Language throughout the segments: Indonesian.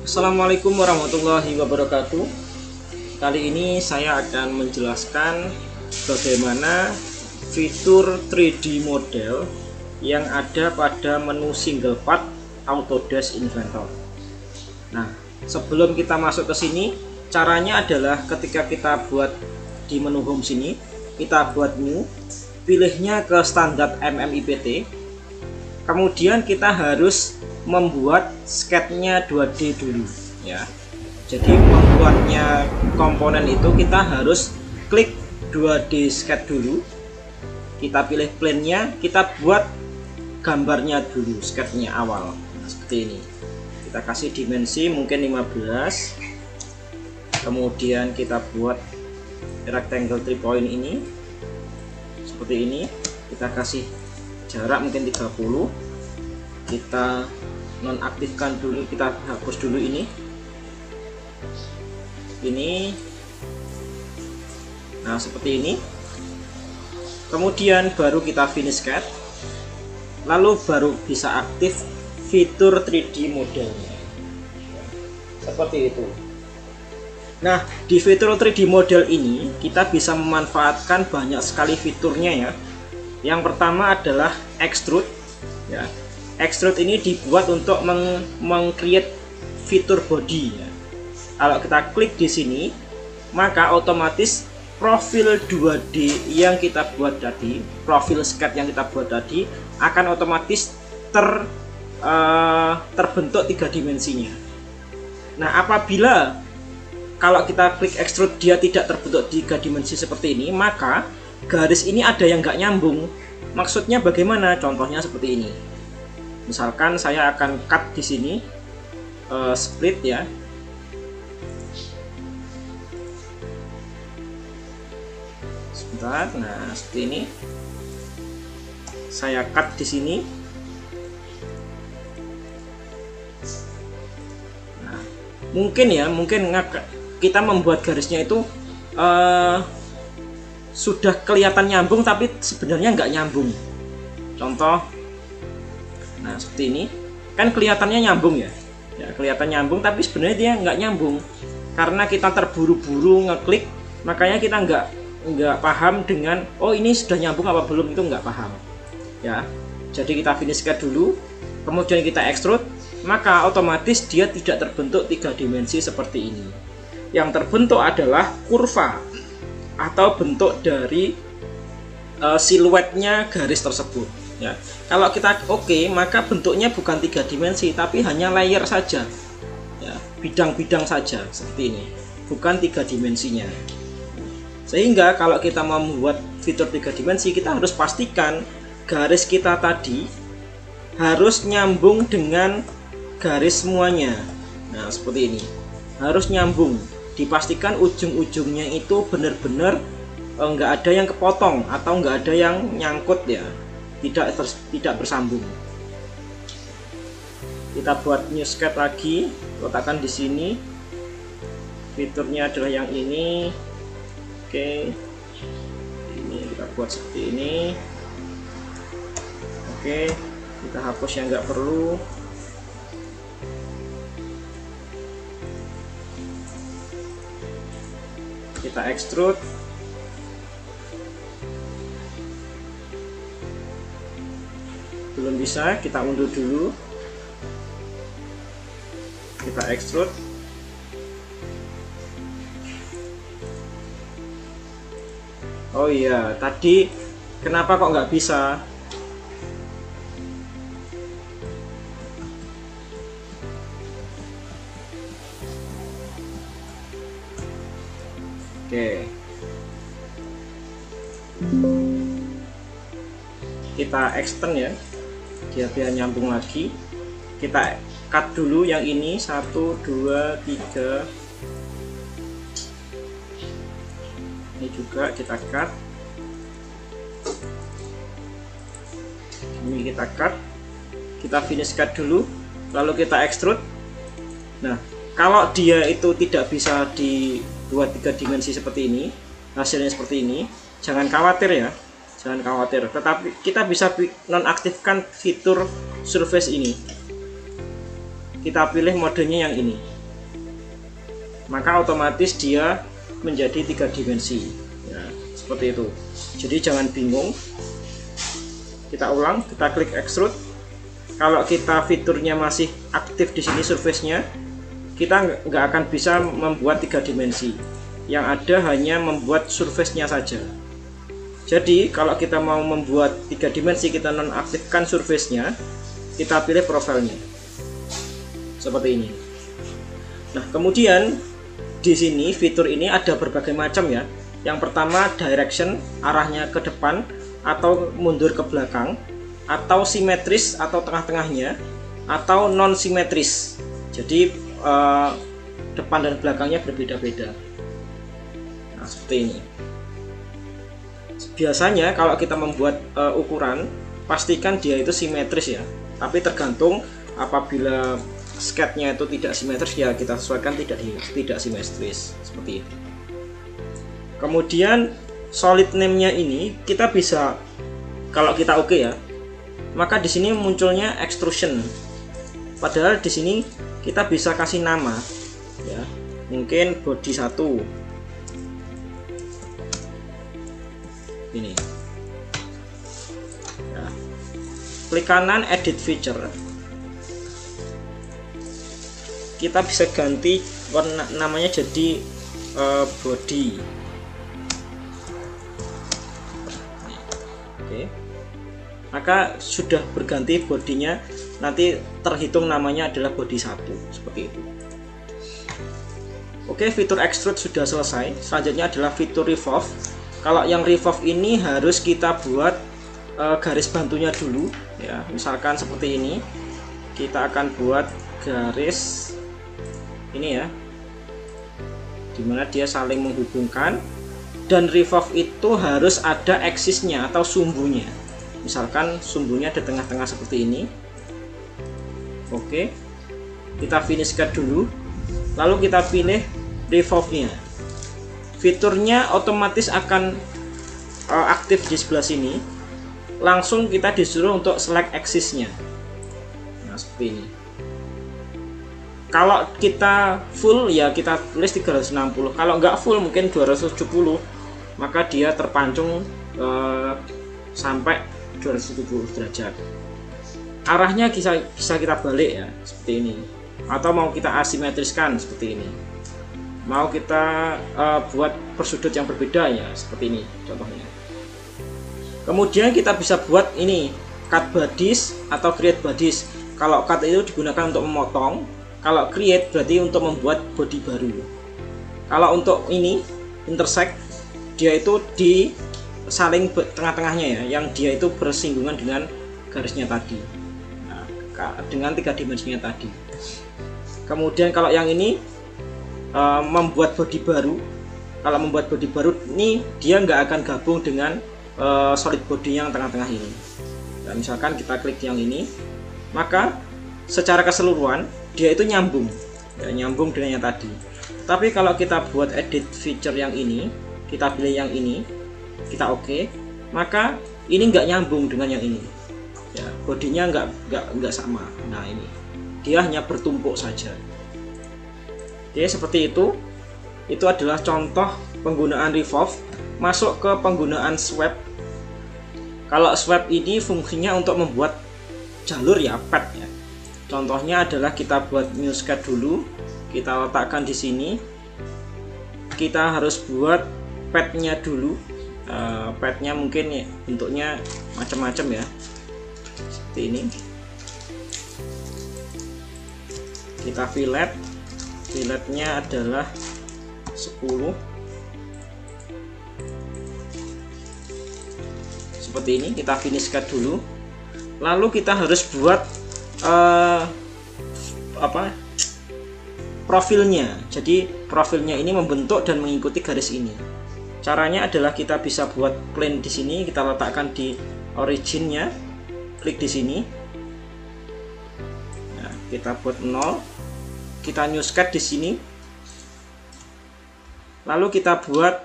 Assalamualaikum warahmatullahi wabarakatuh. Kali ini saya akan menjelaskan bagaimana fitur 3D model yang ada pada menu single part Autodesk Inventor. Nah, sebelum kita masuk ke sini, caranya adalah ketika kita buat di menu home sini, kita buat new, pilihnya ke standar MMIPT. Kemudian kita harus membuat sketnya 2D dulu ya. Jadi membuatnya komponen itu kita harus klik 2D sketch dulu. Kita pilih plane-nya, kita buat gambarnya dulu, sketchnya awal. Nah, seperti ini. Kita kasih dimensi mungkin 15. Kemudian kita buat rectangle 3 point ini. Seperti ini. Kita kasih jarak mungkin 30. Kita nonaktifkan dulu, kita hapus dulu ini. Nah, seperti ini. Kemudian baru kita finish sketch. Lalu baru bisa aktif fitur 3D modelnya. Seperti itu. Nah, di fitur 3D model ini kita bisa memanfaatkan banyak sekali fiturnya ya. Yang pertama adalah extrude ya. Extrude ini dibuat untuk meng-create fitur body ya. Kalau kita klik di sini, maka otomatis profil 2D yang kita buat tadi, profil sketch yang kita buat tadi akan otomatis terbentuk 3 dimensinya. Nah, apabila kalau kita klik extrude dia tidak terbentuk 3 dimensi seperti ini, maka garis ini ada yang nggak nyambung. Maksudnya bagaimana? Contohnya seperti ini. Misalkan saya akan cut di sini, split ya. Sebentar, nah seperti ini. Saya cut di sini. Nah, mungkin kita membuat garisnya itu sudah kelihatan nyambung, tapi sebenarnya nggak nyambung. Contoh. Nah, seperti ini kan kelihatannya nyambung ya, kelihatan nyambung, tapi sebenarnya dia nggak nyambung karena kita terburu-buru ngeklik, makanya kita nggak paham dengan ini sudah nyambung apa belum, itu nggak paham ya. Jadi kita finish sketch dulu, kemudian kita extrude, maka otomatis dia tidak terbentuk 3 dimensi seperti ini. Yang terbentuk adalah kurva atau bentuk dari siluetnya garis tersebut ya. Kalau kita maka bentuknya bukan 3 dimensi tapi hanya layer saja ya, bidang-bidang saja seperti ini, bukan 3 dimensinya. Sehingga kalau kita mau membuat fitur 3 dimensi, kita harus pastikan garis kita tadi harus nyambung dengan garis semuanya. Nah, seperti ini harus nyambung, dipastikan ujung-ujungnya itu benar-benar nggak ada yang kepotong atau nggak ada yang nyangkut ya, tidak bersambung. Kita buat new sketch lagi, letakkan di sini. Fiturnya adalah yang ini. Oke, ini kita buat seperti ini. Oke, kita hapus yang nggak perlu. Kita extrude. Belum bisa, kita undur dulu. Kita extrude. Oh iya, tadi kenapa kok nggak bisa? Oke. Kita extend ya, biar nyambung lagi. Kita cut dulu yang ini, 1 2 3. Ini juga kita cut. Ini kita cut. Kita finish cut dulu, lalu kita extrude. Nah, kalau dia itu tidak bisa dibuat 3 dimensi seperti ini, hasilnya seperti ini, jangan khawatir ya. Jangan khawatir, tetapi kita bisa nonaktifkan fitur surface ini. Kita pilih modenya yang ini. maka otomatis dia menjadi 3 dimensi ya, seperti itu. Jadi jangan bingung. Kita ulang, kita klik extrude. Kalau kita fiturnya masih aktif di sini surface-nya, kita nggak akan bisa membuat 3 dimensi. Yang ada hanya membuat surface-nya saja. Jadi kalau kita mau membuat 3 dimensi, kita nonaktifkan surface-nya, kita pilih profilnya seperti ini. Nah, kemudian di sini fitur ini ada berbagai macam ya. Yang pertama direction, arahnya ke depan atau mundur ke belakang, atau simetris atau tengah-tengahnya, atau non simetris. Jadi depan dan belakangnya berbeda-beda. Nah, seperti ini. Biasanya kalau kita membuat ukuran, pastikan dia itu simetris ya. Tapi tergantung, apabila sketnya itu tidak simetris ya kita sesuaikan tidak simetris seperti itu. Kemudian solid name-nya ini kita bisa, kalau kita oke ya, maka di sini munculnya extrusion. Padahal di sini kita bisa kasih nama ya, mungkin body 1 ini ya. Klik kanan edit feature, kita bisa ganti warna, namanya jadi body. Oke, maka sudah berganti bodinya, nanti terhitung namanya adalah body 1 seperti itu. Oke, fitur extrude sudah selesai. Selanjutnya adalah fitur revolve. Kalau yang revolve ini harus kita buat garis bantunya dulu ya. Misalkan seperti ini, kita akan buat garis ini ya, dimana dia saling menghubungkan. Dan revolve itu harus ada aksisnya atau sumbunya. Misalkan sumbunya di tengah-tengah seperti ini. Oke, kita finish cut dulu, lalu kita pilih revolve-nya. Fiturnya otomatis akan aktif di sebelah sini. Langsung kita disuruh untuk select aksisnya. Nah, seperti ini. Kalau kita full ya kita tulis 360. Kalau nggak full mungkin 270, maka dia terpancung sampai 270 derajat. Arahnya bisa kita balik ya, seperti ini. Atau mau kita asimetriskan seperti ini. Mau kita buat persudut yang berbeda ya, seperti ini contohnya. Kemudian kita bisa buat ini cut bodies atau create bodies. Kalau cut itu digunakan untuk memotong, kalau create berarti untuk membuat body baru. Kalau untuk ini intersect, dia itu di saling tengah-tengahnya ya, yang dia itu bersinggungan dengan garisnya tadi. Nah, dengan 3 dimensinya tadi. Kemudian kalau yang ini membuat body baru. Kalau membuat body baru ini dia nggak akan gabung dengan solid body yang tengah-tengah ini. Nah, misalkan kita klik yang ini, maka secara keseluruhan dia itu nyambung ya, nyambung dengan yang tadi. Tapi kalau kita buat edit feature yang ini, kita pilih yang ini, kita oke, maka ini nggak nyambung dengan yang ini ya, bodinya nggak sama. Nah, ini dia hanya bertumpuk saja. Oke, seperti itu. Itu adalah contoh penggunaan revolve. Masuk ke penggunaan sweep. Kalau sweep ini fungsinya untuk membuat jalur ya, pad ya. Contohnya adalah kita buat new sketch dulu, kita letakkan di sini. Kita harus buat padnya dulu. Padnya mungkin ya, bentuknya macam-macam ya, seperti ini. Kita fillet, filletnya adalah 10 seperti ini. Kita finish cut dulu, lalu kita harus buat profilnya. Jadi profilnya ini membentuk dan mengikuti garis ini. Caranya adalah kita bisa buat plane di sini, kita letakkan di originnya, klik di sini. Nah, kita buat 0, kita new sketch di sini. Lalu kita buat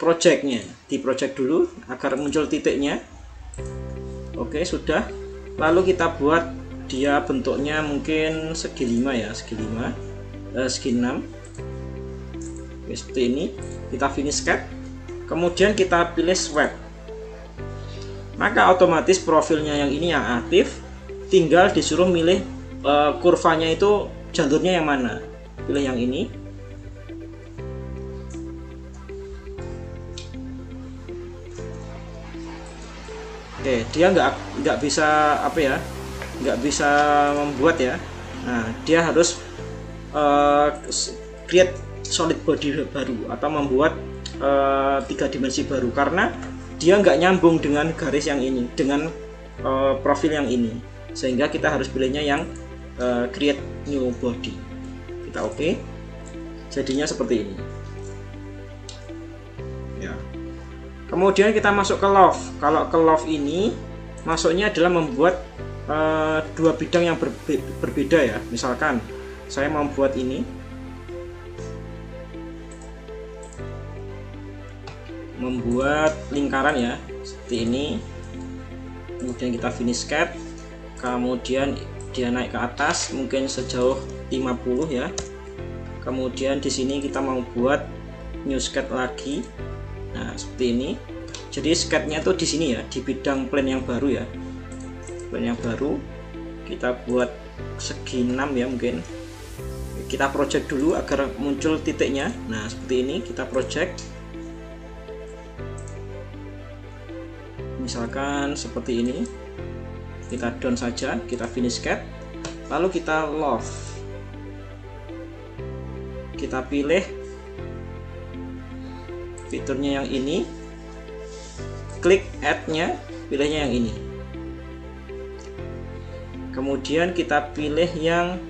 projectnya, di project dulu agar muncul titiknya. Oke, sudah. Lalu kita buat dia bentuknya mungkin segi 5 ya, segi 6. Oke, seperti ini. Kita finish CAD, kemudian kita pilih swipe, maka otomatis profilnya yang ini yang aktif. Tinggal disuruh milih kurvanya itu jalurnya yang mana, pilih yang ini. Oke, dia nggak bisa apa ya, nggak bisa membuat ya. Nah, dia harus create solid body baru atau membuat 3 dimensi baru, karena dia nggak nyambung dengan garis yang ini, dengan profil yang ini, sehingga kita harus pilihnya yang create new body. Kita oke, jadinya seperti ini ya. Kemudian kita masuk ke love. Kalau ke love ini masuknya adalah membuat 2 bidang yang berbeda ya. Misalkan saya membuat ini, membuat lingkaran ya, seperti ini. Kemudian kita finish CAD, kemudian dia naik ke atas mungkin sejauh 50 ya. Kemudian di sini kita mau buat new sketch lagi. Nah, seperti ini. Jadi sketchnya tuh di sini ya, di bidang plane yang baru ya. Plane yang baru kita buat segi 6 ya mungkin. Kita project dulu agar muncul titiknya. Nah, seperti ini kita project. Misalkan seperti ini. Kita down saja, kita finish CAD. Lalu kita love. Kita pilih fiturnya yang ini, klik add-nya, pilihnya yang ini. Kemudian kita pilih yang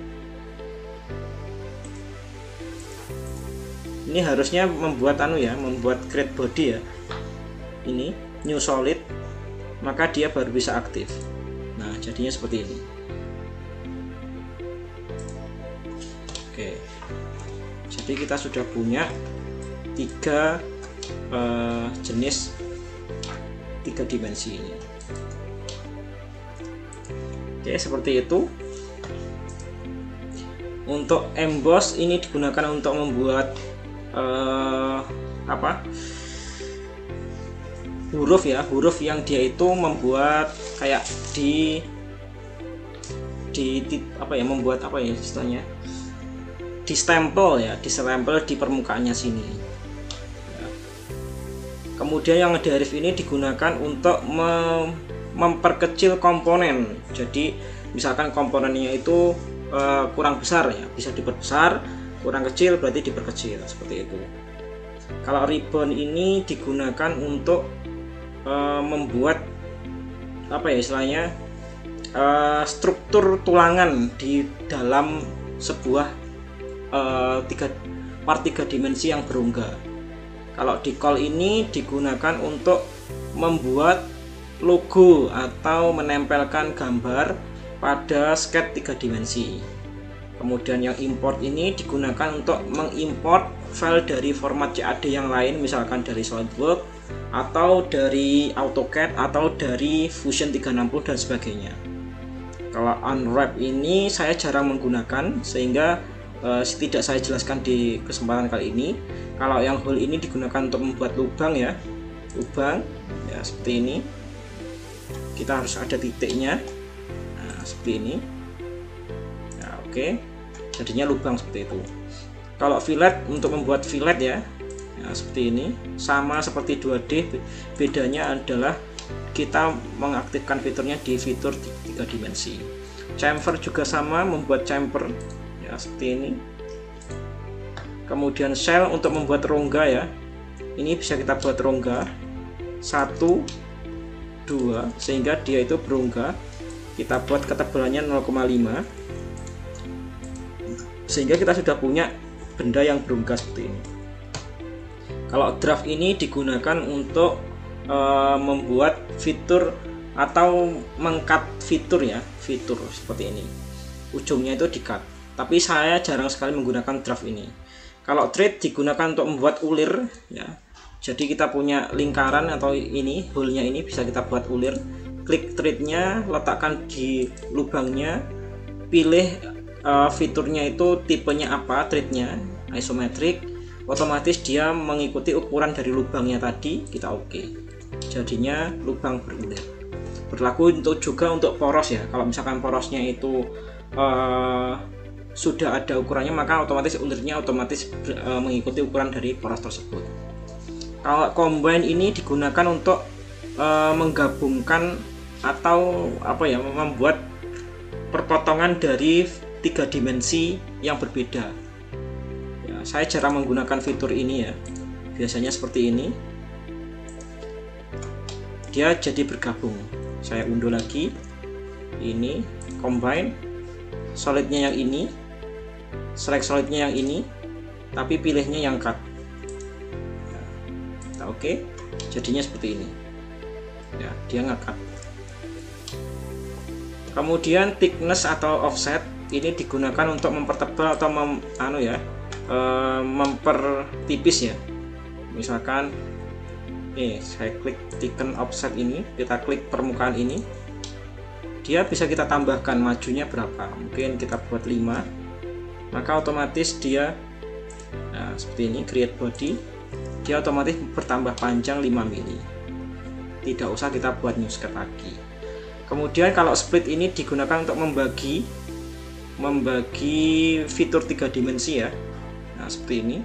ini, harusnya membuat membuat create body ya. Ini new solid, maka dia baru bisa aktif. Nah, jadinya seperti ini. Oke. Jadi kita sudah punya 3 jenis 3 dimensi ini. Oke, seperti itu. Untuk emboss ini digunakan untuk membuat huruf ya, huruf yang dia itu membuat kayak membuat istilahnya, di stempel ya, di stempel di permukaannya sini ya. Kemudian yang ngedarif ini digunakan untuk memperkecil komponen. Jadi misalkan komponennya itu kurang besar ya, bisa diperbesar, kurang kecil berarti diperkecil, seperti itu. Kalau ribbon ini digunakan untuk membuat istilahnya struktur tulangan di dalam sebuah part 3 dimensi yang berongga. Kalau di call ini digunakan untuk membuat logo atau menempelkan gambar pada sketch 3 dimensi. Kemudian yang import ini digunakan untuk mengimport file dari format CAD yang lain, misalkan dari SolidWorks atau dari AutoCAD atau dari Fusion 360 dan sebagainya. Kalau unwrap ini saya jarang menggunakan, sehingga tidak saya jelaskan di kesempatan kali ini. Kalau yang hole ini digunakan untuk membuat lubang ya, lubang ya, seperti ini. Kita harus ada titiknya. Nah, seperti ini. Nah, oke. Jadinya lubang seperti itu. Kalau fillet, untuk membuat fillet ya, seperti ini, sama seperti 2D, bedanya adalah kita mengaktifkan fiturnya di fitur 3 dimensi. Chamfer juga sama, membuat chamfer ya, seperti ini. Kemudian shell untuk membuat rongga ya, ini bisa kita buat rongga 1, 2 sehingga dia itu berongga. Kita buat ketebalannya 0,5 sehingga kita sudah punya benda yang berongga seperti ini. Kalau draft ini digunakan untuk membuat fitur atau mengcut fitur ya, fitur seperti ini. Ujungnya itu di-cut. Tapi saya jarang sekali menggunakan draft ini. Kalau thread digunakan untuk membuat ulir ya. Jadi kita punya lingkaran atau ini, hole-nya ini bisa kita buat ulir. Klik thread-nya, letakkan di lubangnya, pilih fiturnya itu tipenya apa, thread-nya, isometric. otomatis dia mengikuti ukuran dari lubangnya tadi, kita oke. Jadinya lubang berulir. Berlaku juga untuk poros ya. Kalau misalkan porosnya itu sudah ada ukurannya, maka otomatis ulirnya mengikuti ukuran dari poros tersebut. Kalau combine ini digunakan untuk menggabungkan atau membuat perpotongan dari 3 dimensi yang berbeda. Ya, saya jarang menggunakan fitur ini ya. Biasanya seperti ini. Dia jadi bergabung. Saya unduh lagi. Ini combine. Solidnya yang ini. Select solidnya yang ini. Tapi pilihnya yang cut. Nah, oke. Jadinya seperti ini. Ya, dia nge-cut. Kemudian thickness atau offset ini digunakan untuk mempertebal atau mempertipis ya. Misalkan saya klik thicken offset ini, kita klik permukaan ini, dia bisa kita tambahkan majunya berapa, mungkin kita buat 5, maka otomatis dia seperti ini, create body, dia otomatis bertambah panjang 5 mili, tidak usah kita buat nyusket lagi. Kemudian kalau split ini digunakan untuk membagi fitur 3 dimensi ya. Nah, seperti ini.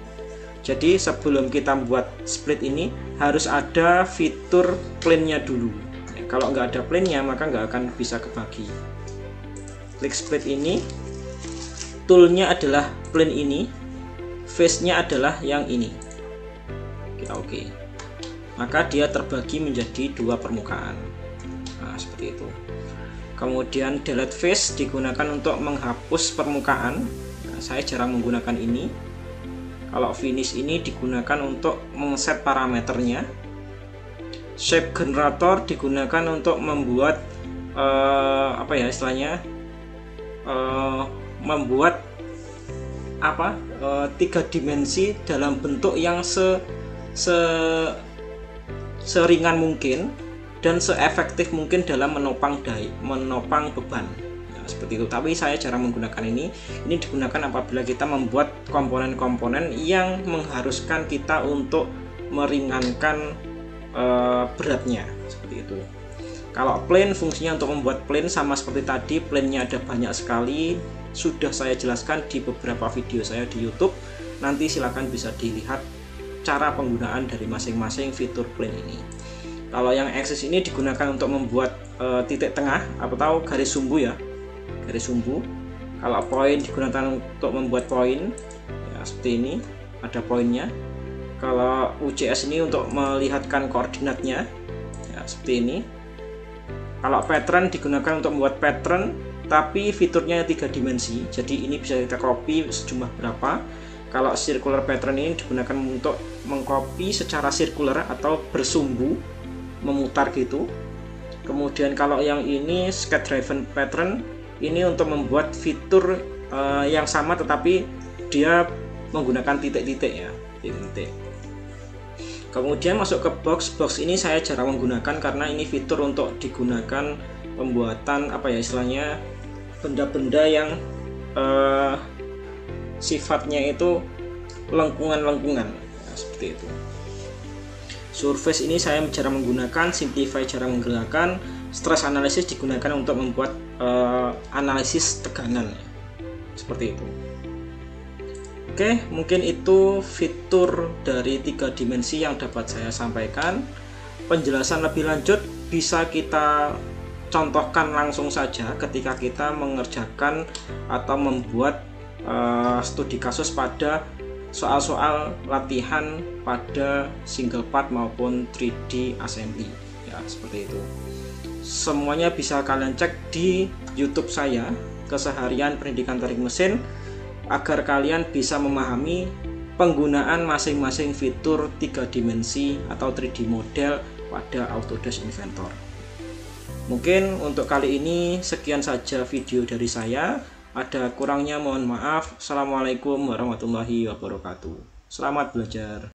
Jadi sebelum kita buat split ini harus ada fitur plane-nya dulu. Ya, kalau nggak ada plane-nya maka nggak akan bisa kebagi. Klik split ini, tool-nya adalah plane ini, face-nya adalah yang ini. Kita oke. Maka dia terbagi menjadi 2 permukaan. Nah, seperti itu. Kemudian delete face digunakan untuk menghapus permukaan. Nah, saya jarang menggunakan ini. Kalau finish ini digunakan untuk mengset parameternya. Shape generator digunakan untuk membuat membuat 3 dimensi dalam bentuk yang seringan mungkin dan seefektif mungkin dalam menopang beban. Seperti itu, tapi saya jarang menggunakan ini. Ini digunakan apabila kita membuat komponen-komponen yang mengharuskan kita untuk meringankan beratnya, seperti itu. Kalau plane, fungsinya untuk membuat plane sama seperti tadi, plane-nya ada banyak sekali, sudah saya jelaskan di beberapa video saya di YouTube. Nanti silakan bisa dilihat cara penggunaan dari masing-masing fitur plane ini. Kalau yang axis ini digunakan untuk membuat titik tengah atau garis sumbu ya. Garis sumbu. Kalau poin digunakan untuk membuat poin ya, seperti ini, ada poinnya. Kalau UCS ini untuk melihatkan koordinatnya ya, seperti ini. Kalau pattern digunakan untuk membuat pattern tapi fiturnya 3 dimensi, jadi ini bisa kita copy sejumlah berapa. Kalau circular pattern ini digunakan untuk mengcopy secara circular atau bersumbu, memutar gitu. Kemudian kalau yang ini sketch driven pattern, ini untuk membuat fitur yang sama tetapi dia menggunakan titik-titik ya, titik-titik. Kemudian masuk ke box ini saya jarang menggunakan karena ini fitur untuk digunakan pembuatan istilahnya benda-benda yang sifatnya itu lengkungan-lengkungan ya, seperti itu. Surface ini saya jarang menggunakan, simplify jarang menggunakan, stress analysis digunakan untuk membuat analisis tegangan seperti itu. Oke, mungkin itu fitur dari 3 dimensi yang dapat saya sampaikan. Penjelasan lebih lanjut bisa kita contohkan langsung saja ketika kita mengerjakan atau membuat studi kasus pada soal-soal latihan pada single part maupun 3D assembly ya, seperti itu. Semuanya bisa kalian cek di YouTube saya, Keseharian Pendidikan Teknik Mesin, agar kalian bisa memahami penggunaan masing-masing fitur 3 dimensi atau 3D model pada Autodesk Inventor. Mungkin untuk kali ini sekian saja video dari saya. Ada kurangnya mohon maaf. Assalamualaikum warahmatullahi wabarakatuh. Selamat belajar.